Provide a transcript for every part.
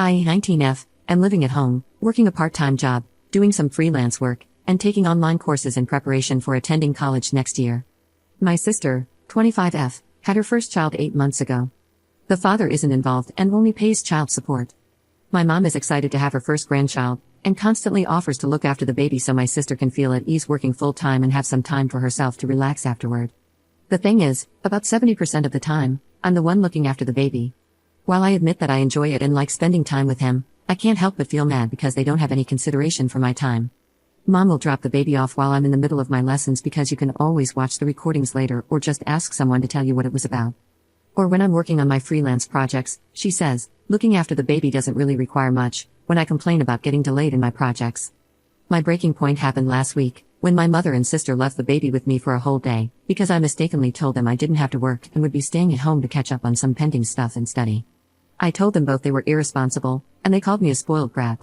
I, 19F, am living at home, working a part-time job, doing some freelance work, and taking online courses in preparation for attending college next year. My sister, 25F, had her first child 8 months ago. The father isn't involved and only pays child support. My mom is excited to have her first grandchild, and constantly offers to look after the baby so my sister can feel at ease working full-time and have some time for herself to relax afterward. The thing is, about 70% of the time, I'm the one looking after the baby. While I admit that I enjoy it and like spending time with him, I can't help but feel mad because they don't have any consideration for my time. Mom will drop the baby off while I'm in the middle of my lessons because you can always watch the recordings later or just ask someone to tell you what it was about. Or when I'm working on my freelance projects, she says, looking after the baby doesn't really require much, when I complain about getting delayed in my projects. My breaking point happened last week, when my mother and sister left the baby with me for a whole day, because I mistakenly told them I didn't have to work and would be staying at home to catch up on some pending stuff and study. I told them both they were irresponsible, and they called me a spoiled brat.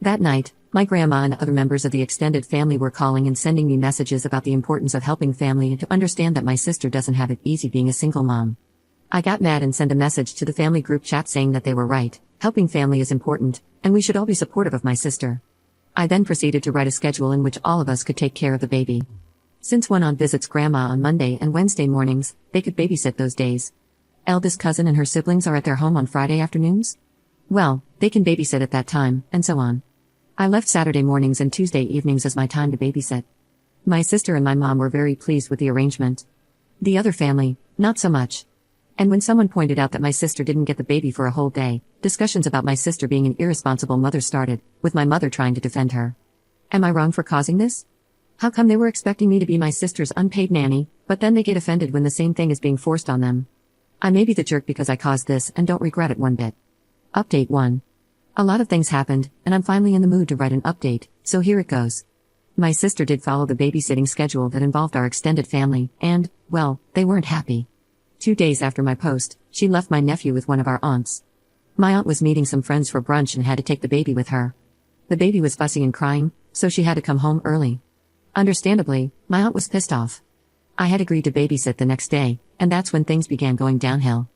That night, my grandma and other members of the extended family were calling and sending me messages about the importance of helping family and to understand that my sister doesn't have it easy being a single mom. I got mad and sent a message to the family group chat saying that they were right, helping family is important, and we should all be supportive of my sister. I then proceeded to write a schedule in which all of us could take care of the baby. Since one aunt visits grandma on Monday and Wednesday mornings, they could babysit those days. Eldest cousin and her siblings are at their home on Friday afternoons? Well, they can babysit at that time, and so on. I left Saturday mornings and Tuesday evenings as my time to babysit. My sister and my mom were very pleased with the arrangement. The other family, not so much. And when someone pointed out that my sister didn't get the baby for a whole day, discussions about my sister being an irresponsible mother started, with my mother trying to defend her. Am I wrong for causing this? How come they were expecting me to be my sister's unpaid nanny, but then they get offended when the same thing is being forced on them? I may be the jerk because I caused this and don't regret it one bit. Update 1. A lot of things happened, and I'm finally in the mood to write an update, so here it goes. My sister did follow the babysitting schedule that involved our extended family, and, well, they weren't happy. 2 days after my post, she left my nephew with one of our aunts. My aunt was meeting some friends for brunch and had to take the baby with her. The baby was fussy and crying, so she had to come home early. Understandably, my aunt was pissed off. I had agreed to babysit the next day, and that's when things began going downhill.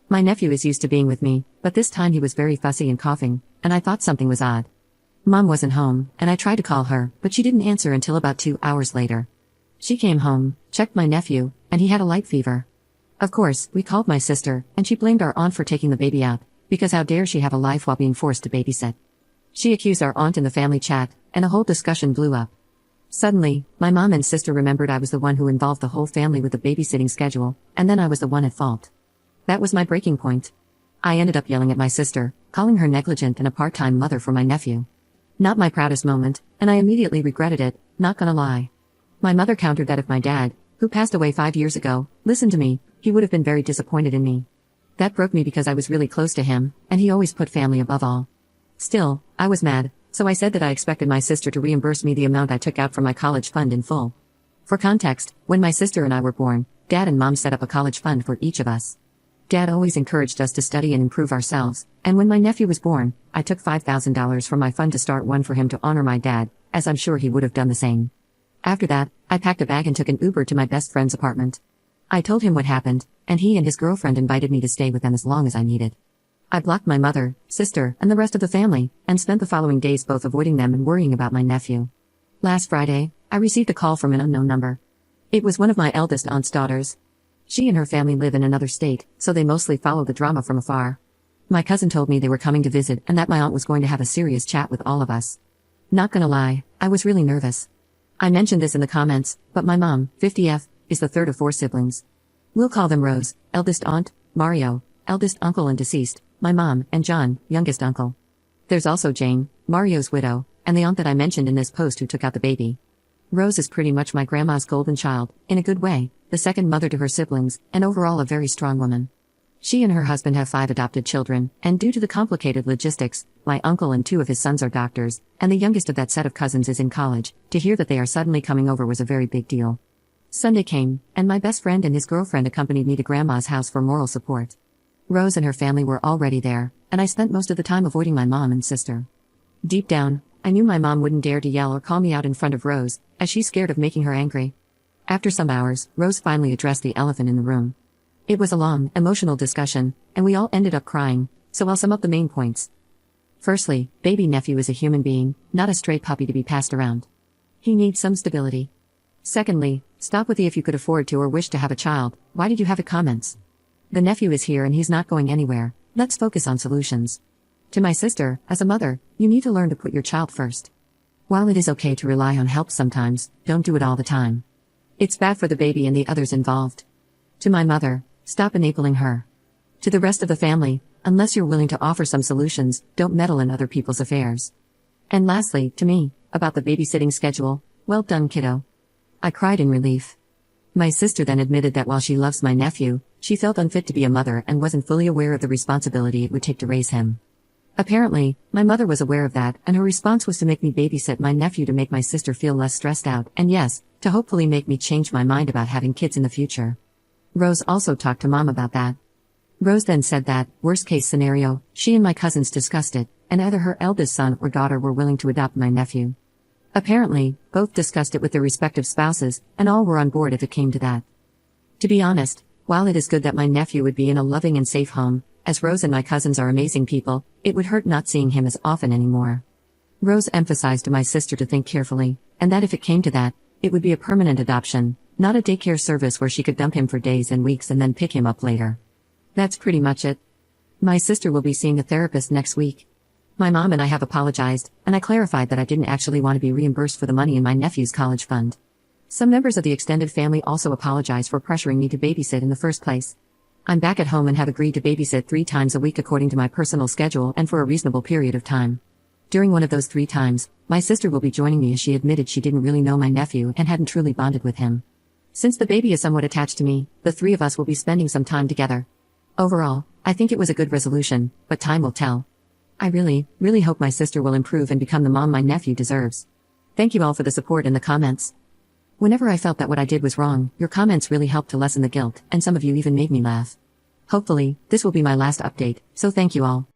My nephew is used to being with me, but this time he was very fussy and coughing, and I thought something was odd. Mom wasn't home, and I tried to call her, but she didn't answer until about 2 hours later. She came home, checked my nephew, and he had a light fever. Of course, we called my sister, and she blamed our aunt for taking the baby out, because how dare she have a life while being forced to babysit. She accused our aunt in the family chat, and a whole discussion blew up. Suddenly, my mom and sister remembered I was the one who involved the whole family with the babysitting schedule, and then I was the one at fault. That was my breaking point. I ended up yelling at my sister, calling her negligent and a part-time mother for my nephew. Not my proudest moment, and I immediately regretted it, not gonna lie. My mother countered that if my dad, who passed away 5 years ago, listened to me, he would have been very disappointed in me. That broke me because I was really close to him, and he always put family above all. Still, I was mad, so I said that I expected my sister to reimburse me the amount I took out from my college fund in full. For context, when my sister and I were born, Dad and Mom set up a college fund for each of us. Dad always encouraged us to study and improve ourselves, and when my nephew was born, I took $5,000 from my fund to start one for him to honor my dad, as I'm sure he would have done the same. After that, I packed a bag and took an Uber to my best friend's apartment. I told him what happened, and he and his girlfriend invited me to stay with them as long as I needed. I blocked my mother, sister, and the rest of the family, and spent the following days both avoiding them and worrying about my nephew. Last Friday, I received a call from an unknown number. It was one of my eldest aunt's daughters. She and her family live in another state, so they mostly follow the drama from afar. My cousin told me they were coming to visit and that my aunt was going to have a serious chat with all of us. Not gonna lie, I was really nervous. I mentioned this in the comments, but my mom, 50F, is the third of 4 siblings. We'll call them Rose, eldest aunt, Mario, eldest uncle and deceased, my mom, and John, youngest uncle. There's also Jane, Mario's widow, and the aunt that I mentioned in this post who took out the baby. Rose is pretty much my grandma's golden child, in a good way, the second mother to her siblings, and overall a very strong woman. She and her husband have 5 adopted children, and due to the complicated logistics, my uncle and 2 of his sons are doctors, and the youngest of that set of cousins is in college. To hear that they are suddenly coming over was a very big deal. Sunday came, and my best friend and his girlfriend accompanied me to Grandma's house for moral support. Rose and her family were already there, and I spent most of the time avoiding my mom and sister. Deep down, I knew my mom wouldn't dare to yell or call me out in front of Rose, as she's scared of making her angry. After some hours, Rose finally addressed the elephant in the room. It was a long, emotional discussion, and we all ended up crying, so I'll sum up the main points. Firstly, baby nephew is a human being, not a stray puppy to be passed around. He needs some stability. Secondly, stop with the if you could afford to or wish to have a child, why did you have it comments? The nephew is here and he's not going anywhere, let's focus on solutions. To my sister, as a mother, you need to learn to put your child first. While it is okay to rely on help sometimes, don't do it all the time. It's bad for the baby and the others involved. To my mother, stop enabling her. To the rest of the family, unless you're willing to offer some solutions, don't meddle in other people's affairs. And lastly, to me, about the babysitting schedule, well done, kiddo. I cried in relief. My sister then admitted that while she loves my nephew, she felt unfit to be a mother and wasn't fully aware of the responsibility it would take to raise him. Apparently, my mother was aware of that, and her response was to make me babysit my nephew to make my sister feel less stressed out, and yes, to hopefully make me change my mind about having kids in the future. Rose also talked to Mom about that. Rose then said that, worst case scenario, she and my cousins discussed it, and either her eldest son or daughter were willing to adopt my nephew. Apparently, both discussed it with their respective spouses, and all were on board if it came to that. To be honest, while it is good that my nephew would be in a loving and safe home, as Rose and my cousins are amazing people, it would hurt not seeing him as often anymore. Rose emphasized to my sister to think carefully, and that if it came to that, it would be a permanent adoption, not a daycare service where she could dump him for days and weeks and then pick him up later. That's pretty much it. My sister will be seeing a therapist next week. My mom and I have apologized, and I clarified that I didn't actually want to be reimbursed for the money in my nephew's college fund. Some members of the extended family also apologized for pressuring me to babysit in the first place. I'm back at home and have agreed to babysit 3 times a week according to my personal schedule and for a reasonable period of time. During one of those 3 times, my sister will be joining me as she admitted she didn't really know my nephew and hadn't truly bonded with him. Since the baby is somewhat attached to me, the 3 of us will be spending some time together. Overall, I think it was a good resolution, but time will tell. I really hope my sister will improve and become the mom my nephew deserves. Thank you all for the support in the comments. Whenever I felt that what I did was wrong, your comments really helped to lessen the guilt, and some of you even made me laugh. Hopefully, this will be my last update, so thank you all.